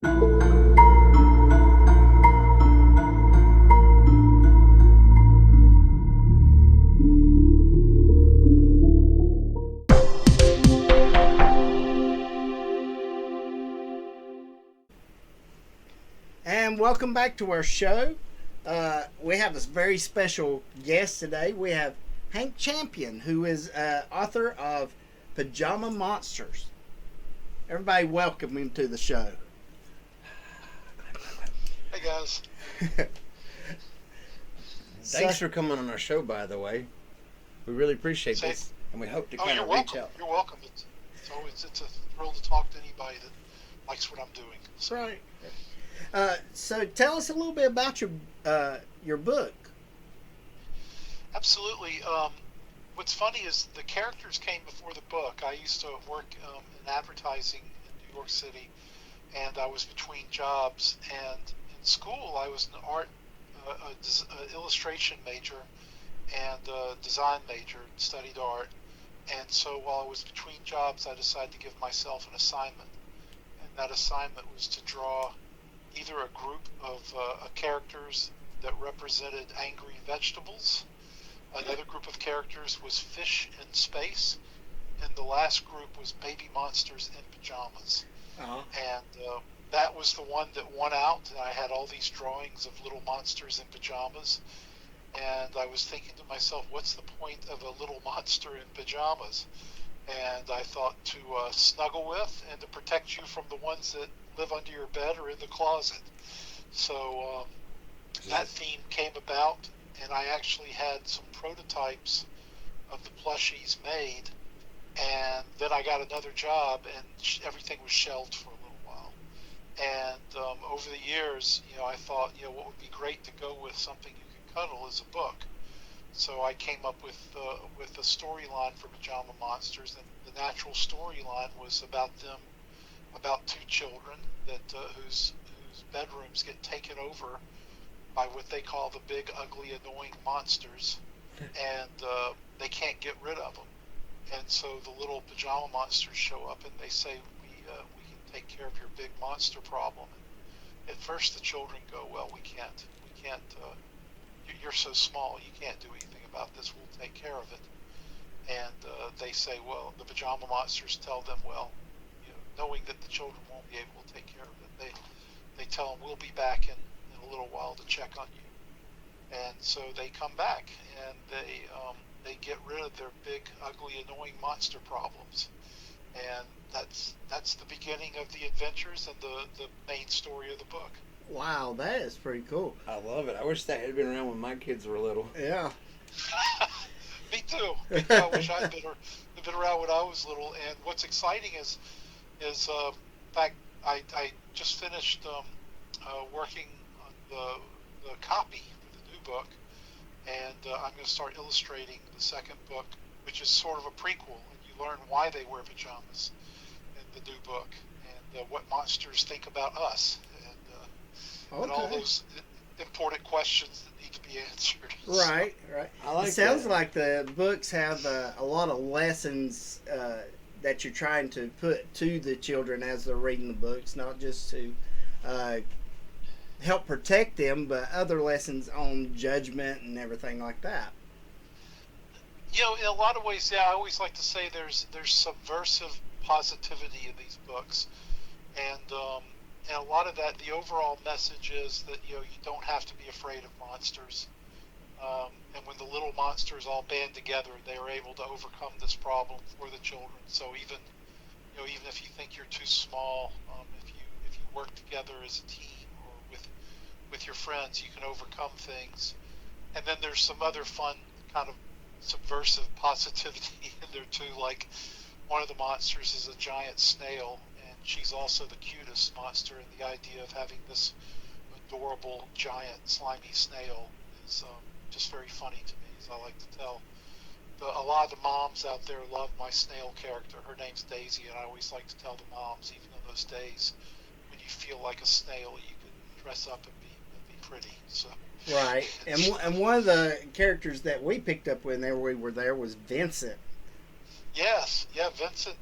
And welcome back to our show. We have a very special guest today. We have Hank Champion, who is author of Pajama Monsters. Everybody, welcome him to the show. Hey guys. Thanks for coming on our show, by the way. We really appreciate Same. this, and we hope to Oh, kind you're of reach welcome. out. You're welcome. It's a thrill to talk to anybody that likes what I'm doing. That's right. So tell us a little bit about your book. Absolutely. What's funny is the characters came before the book. I used to work in advertising in New York City, and I was between jobs. And in school, I was an art, illustration major, and design major, and studied art. And so while I was between jobs, I decided to give myself an assignment, and that assignment was to draw either a group of characters that represented angry vegetables. Another group of characters was fish in space, and the last group was baby monsters in pajamas. Uh-huh. And that was the one that won out. And I had all these drawings of little monsters in pajamas, and I was thinking to myself, what's the point of a little monster in pajamas? And I thought to snuggle with and to protect you from the ones that live under your bed or in the closet. So that theme came about, and I actually had some prototypes of the plushies made, and then I got another job, and everything was shelved for a little while. And over the years, I thought, what would be great to go with something you could cuddle is a book. So I came up with a storyline for Pajama Monsters, and the natural storyline was about two children that whose bedrooms get taken over by what they call the big, ugly, annoying monsters, and they can't get rid of them. And so the little pajama monsters show up, and they say, we can take care of your big monster problem. And at first, the children go, well, we can't. You're so small, you can't do anything about this. We'll take care of it. And they say, well, the pajama monsters tell them, well, knowing that the children won't be able to take care of it, they tell them, we'll be back in a little while to check on you. And so they come back, and they get rid of their big, ugly, annoying monster problems. And that's the beginning of the adventures and the main story of the book. Wow, that is pretty cool. I love it. I wish that had been around when my kids were little. Yeah. Me too. I wish I'd been around when I was little. And what's exciting is in fact, I just finished working on the copy for the new book, and I'm going to start illustrating the second book, which is sort of a prequel, and you learn why they wear pajamas in the new book, and what monsters think about us, and all those important questions that need to be answered. Right. I like it sounds that. like the books have a lot of lessons that you're trying to put to the children as they're reading the books, not just to help protect them, but other lessons on judgment and everything like that. In a lot of ways, yeah, I always like to say there's subversive positivity in these books, and a lot of that, the overall message is that you don't have to be afraid of monsters, and when the little monsters all band together, they are able to overcome this problem for the children. So even if you think you're too small, if you work together as a team or with your friends, you can overcome things. And then there's some other fun kind of subversive positivity in there too, like one of the monsters is a giant snail, and she's also the cutest monster, and the idea of having this adorable giant slimy snail is just very funny to me, as I like to tell. A lot of the moms out there love my snail character. Her name's Daisy, and I always like to tell the moms, even in those days when you feel like a snail, you can dress up and be pretty. So Right, and one of the characters that we picked up when we were there was Vincent. yes, yeah, Vincent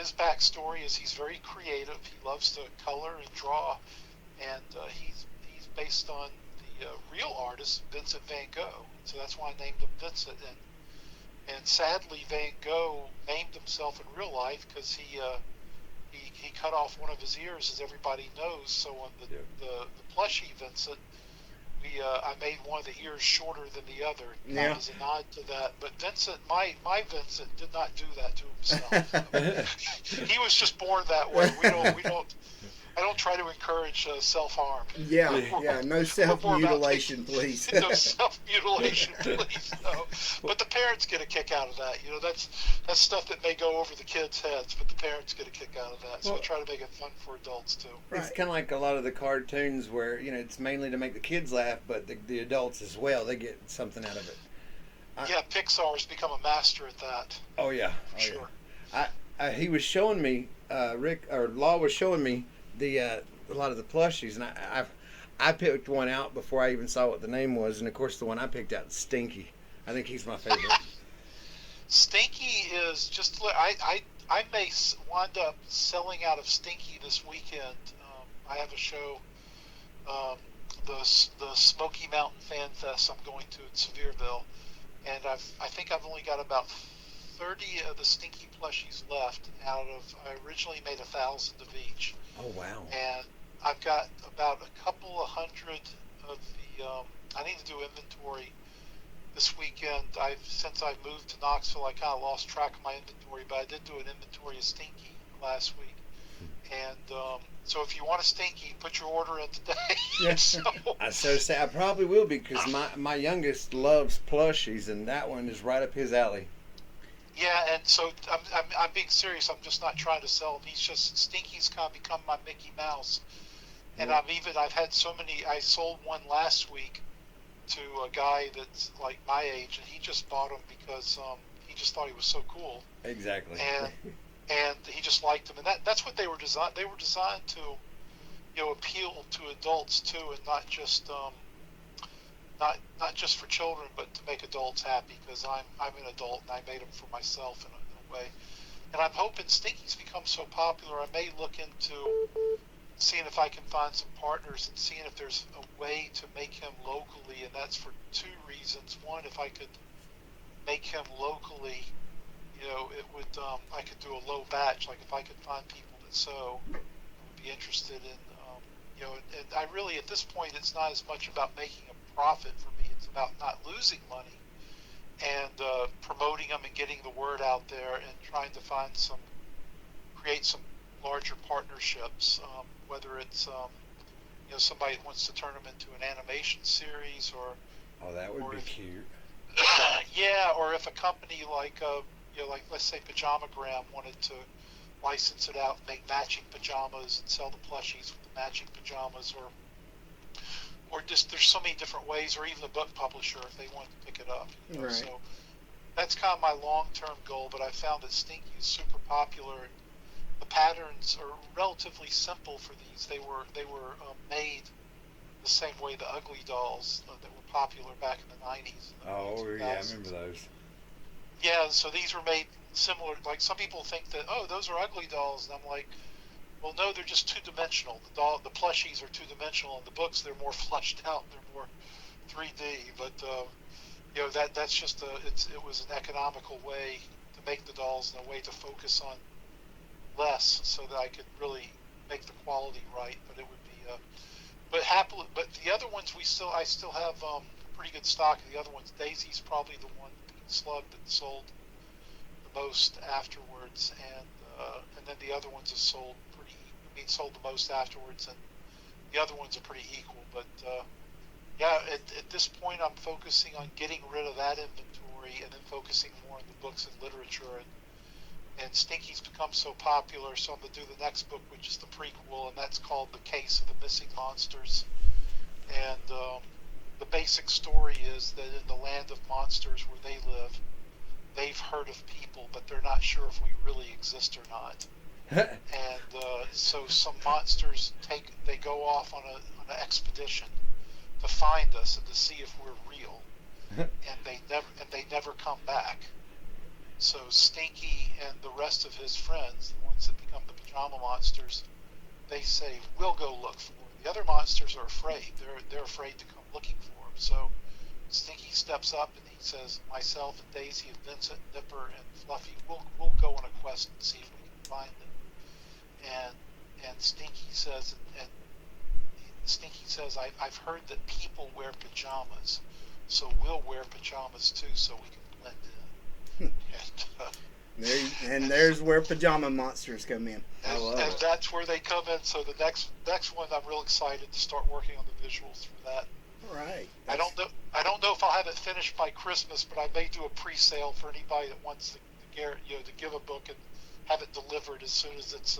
his backstory is he's very creative. He loves to color and draw, and he's based on the real artist Vincent Van Gogh. So that's why I named him Vincent. And sadly, Van Gogh named himself in real life because he cut off one of his ears, as everybody knows. So on the plushie Vincent, I made one of the ears shorter than the other, kind of as a nod to that. But Vincent, my Vincent, did not do that to himself. He was just born that way. We don't. I don't try to encourage self-harm. Yeah, no self-mutilation, please. No self-mutilation, please. No. But the parents get a kick out of that. You know, that's stuff that may go over the kids' heads, but the parents get a kick out of that. So I try to make it fun for adults too. It's kind of like a lot of the cartoons where it's mainly to make the kids laugh, but the adults as well, they get something out of it. Pixar's become a master at that. Oh yeah, sure. Yeah. He was showing me, Law was showing me a lot of the plushies, and I picked one out before I even saw what the name was, and of course the one I picked out is Stinky. I think he's my favorite. Stinky is just I may wind up selling out of Stinky this weekend. I have a show, the Smoky Mountain Fan Fest I'm going to in Sevierville, and I think I've only got about 30 of the Stinky plushies left out of, I originally made 1,000 of each. Oh, wow. And I've got about a couple of hundred of the, I need to do inventory this weekend. Since I moved to Knoxville, I kind of lost track of my inventory, but I did do an inventory of Stinky last week. And so if you want a Stinky, put your order in today. Yes. I probably will be, because my youngest loves plushies, and that one is right up his alley. Yeah, and so I'm being serious. I'm just not trying to sell him. Stinky's kind of become my Mickey Mouse. And I've had so many. I sold one last week to a guy that's like my age, and he just bought him because he just thought he was so cool. Exactly. And he just liked them, and that's what they were designed. They were designed to, appeal to adults too, and not just not just for children, but to make adults happy, because I'm an adult and I made them for myself in a way. And I'm hoping Stinky's become so popular, I may look into seeing if I can find some partners and seeing if there's a way to make him locally, and that's for two reasons. One, if I could make him locally, it would I could do a low batch. Like if I could find people that would be interested in, and I really, at this point, it's not as much about making a profit for me. It's about not losing money and promoting them and getting the word out there and trying to create some larger partnerships, whether it's somebody that wants to turn them into an animation series or that would be cute. Yeah, or if a company like let's say Pajamagram wanted to license it out and make matching pajamas and sell the plushies with the matching pajamas, or just there's so many different ways, or even the book publisher if they want to pick it up. Right. So that's kind of my long-term goal, but I found that Stinky is super popular, and the patterns are relatively simple for these. They were made the same way the Ugly Dolls that were popular back in the 90s. Oh, yeah, I remember those. Yeah, so these were made similar. Like some people think that, those are Ugly Dolls, and I'm like, well, no, they're just two-dimensional. The plushies are two-dimensional, and the books, they're more fleshed out. They're more 3D. But that's just it was an economical way to make the dolls, and a way to focus on less, so that I could really make the quality right. But it would be, but the other ones I still have pretty good stock of the other ones. Daisy's probably the one slug that sold the most afterwards, and then the other ones have sold sold the most afterwards, and the other ones are pretty equal. But at this point, I'm focusing on getting rid of that inventory, and then focusing more on the books and literature. And Stinky's become so popular, so I'm going to do the next book, which is the prequel, and that's called The Case of the Missing Monsters. And the basic story is that in the land of monsters where they live, they've heard of people, but they're not sure if we really exist or not. And so some monsters go off on an expedition to find us and to see if we're real, and they never come back. So Stinky and the rest of his friends, the ones ones that become the Pajama Monsters, they say, we'll go look for them. The other monsters are afraid. They're afraid to come looking for them. So Stinky steps up and he says, myself and Daisy and Vincent, Nipper, and Fluffy, we'll go on a quest and see if we can find them. And Stinky says, I've heard that people wear pajamas, so we'll wear pajamas too, so we can blend in. And there's where Pajama Monsters come in. And that's where they come in. So the next one, I'm real excited to start working on the visuals for that. Right. I don't know if I'll have it finished by Christmas, but I may do a pre-sale for anybody that wants to give a book and have it delivered as soon as it's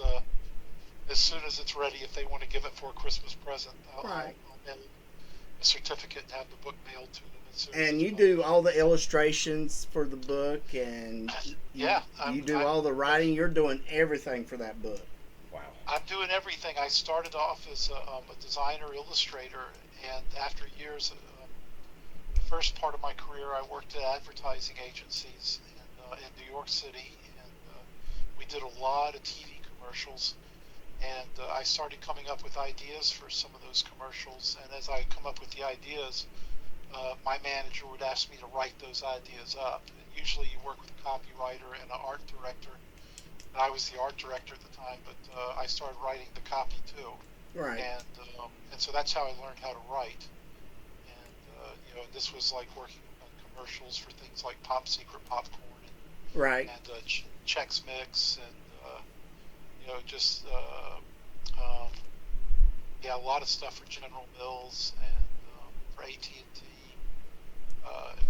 ready. If they want to give it for a Christmas present, I'll mail a certificate and have the book mailed to them. And you do all the illustrations for the book, and you do all the writing. You're doing everything for that book. Wow. I'm doing everything. I started off as a designer illustrator, and after years, the first part of my career, I worked at advertising agencies in New York City, and we did a lot of TV commercials. And I started coming up with ideas for some of those commercials, and as I come up with the ideas, my manager would ask me to write those ideas up. And usually you work with a copywriter and an art director. And I was the art director at the time, but I started writing the copy too. Right. And so that's how I learned how to write. And this was like working on commercials for things like Pop Secret popcorn, and Chex Mix, and a lot of stuff for General Mills and for AT&T,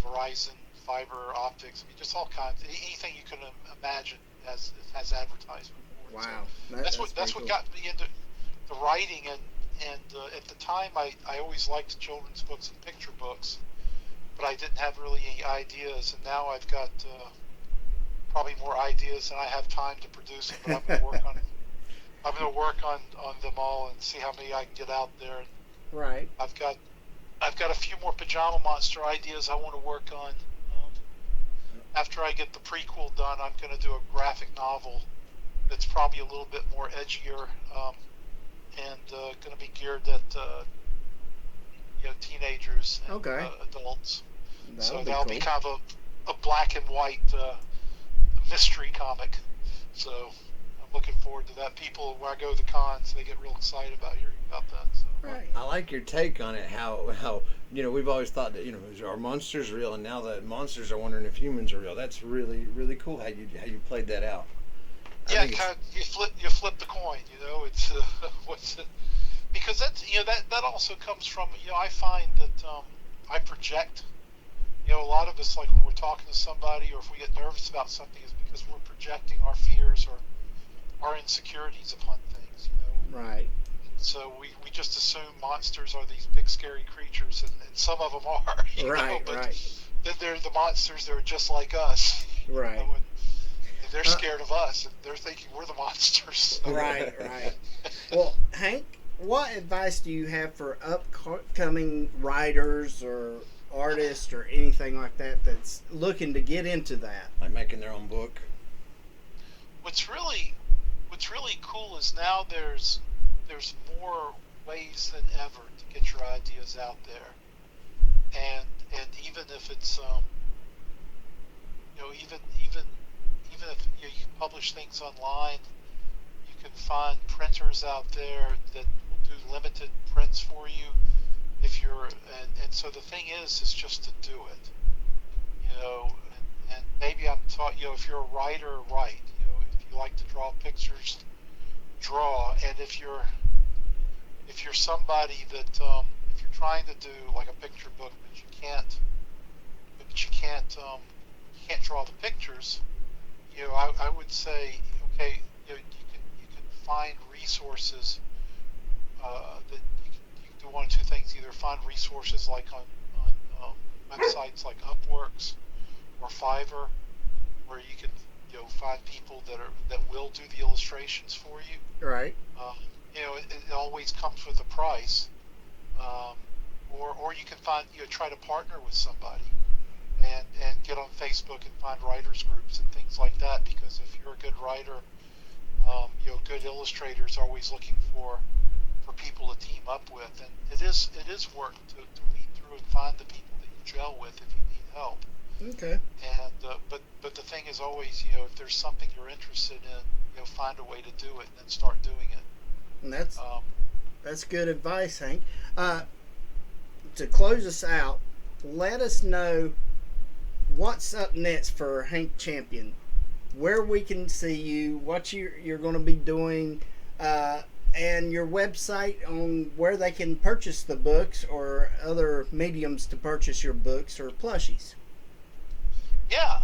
Verizon, fiber optics. I mean, just all kinds. Anything you can imagine has advertisement for it. Wow, so that's what got me into the writing. And at the time, I always liked children's books and picture books, but I didn't have really any ideas. And now I've got probably more ideas than I have time to produce them. But I'm going to work on it. I'm going to work on them all and see how many I can get out there. And right. I've got a few more Pajama Monster ideas I want to work on. After I get the prequel done, I'm going to do a graphic novel that's probably a little bit more edgier and going to be geared at teenagers and adults. That'll be kind of a black and white mystery comic. So I'm looking forward to that. People, when I go to the cons, they get real excited about hearing about that. So. Right. I like your take on it. How we've always thought that are monsters real, and now the monsters are wondering if humans are real. That's really, really cool how you played that out. Yeah, kind of, you flip the coin. It's because that's that also comes from I find that I project. A lot of us, like when we're talking to somebody or if we get nervous about something, is because we're projecting our fears or our insecurities upon things. Right. So we just assume monsters are these big scary creatures, and some of them are. Right. Then they're the monsters that are just like us. Right. And they're scared of us, and they're thinking we're the monsters. Right. Well, Hank, what advice do you have for upcoming writers or artists or anything like that that's looking to get into that? Like making their own book. What's really cool is now there's more ways than ever to get your ideas out there, and even if it's even if you publish things online, you can find printers out there that will do limited prints for you. If you're and so the thing is just to do it, and maybe I'm taught if you're a writer, write. If you like to draw pictures, draw. And if you're somebody that if you're trying to do like a picture book but you can't draw the pictures, I would say okay, you can find resources that you can do one of two things: either find resources like on websites like Upworks or Fiverr, where you can find people that will do the illustrations for you. Right. It always comes with a price, or you can find try to partner with somebody and get on Facebook and find writers groups and things like that. Because if you're a good writer, Good illustrators are always looking for people to team up with, and it is work to weed through and find the people that you gel with if you need help. Okay. And but the thing is always, if there's something you're interested in, find a way to do it and then start doing it. And that's good advice, Hank. To close us out, let us know what's up next for Hank Champion, where we can see you, what you're going to be doing, and your website on where they can purchase the books or other mediums to purchase your books or plushies. Yeah,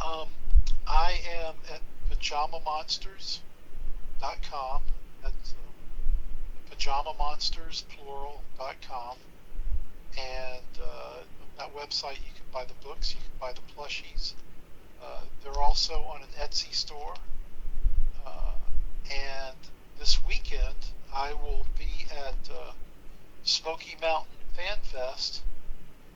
I am at pajamamonsters.com. That's pajamamonsters.plural.com. And on that website, you can buy the books, you can buy the plushies. They're also on an Etsy store. And this weekend, I will be at Smoky Mountain Fan Fest.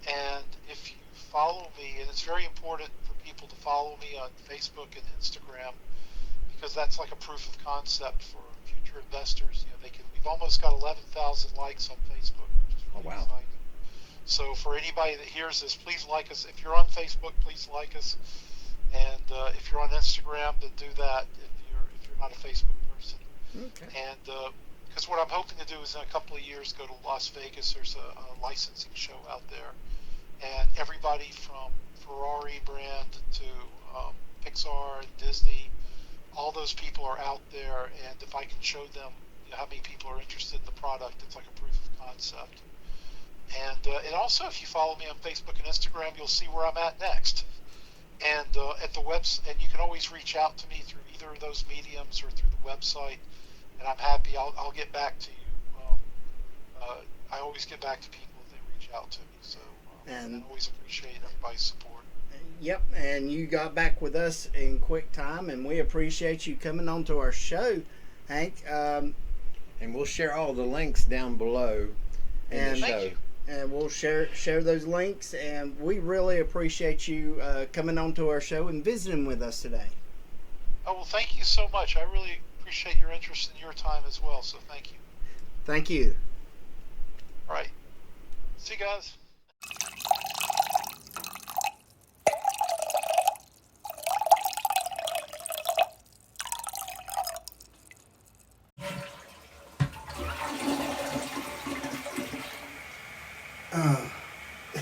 And if you follow me, and it's very important for people to follow me on Facebook and Instagram, because that's like a proof of concept for future investors. We've almost got 11,000 likes on Facebook, which is really exciting. So for anybody that hears this, please like us. If you're on Facebook, please like us. And if you're on Instagram, then do that. If you're not a Facebook person. Okay. And because what I'm hoping to do is in a couple of years go to Las Vegas. There's a licensing show out there, and everybody from Ferrari brand to Pixar and Disney, all those people are out there. And if I can show them how many people are interested in the product, it's like a proof of concept. And also, if you follow me on Facebook and Instagram, you'll see where I'm at next. And at the and you can always reach out to me through either of those mediums or through the website. And I'm happy. I'll get back to you. I always get back to people if they reach out to me. So and I always appreciate everybody's support. Yep, and you got back with us in quick time, and we appreciate you coming on to our show, Hank. And we'll share all the links down below in the show. Thank you. And we'll share those links, and we really appreciate you coming on to our show and visiting with us today. Oh, well, thank you so much. I really appreciate your interest and your time as well, so thank you. Thank you. All right. See you guys.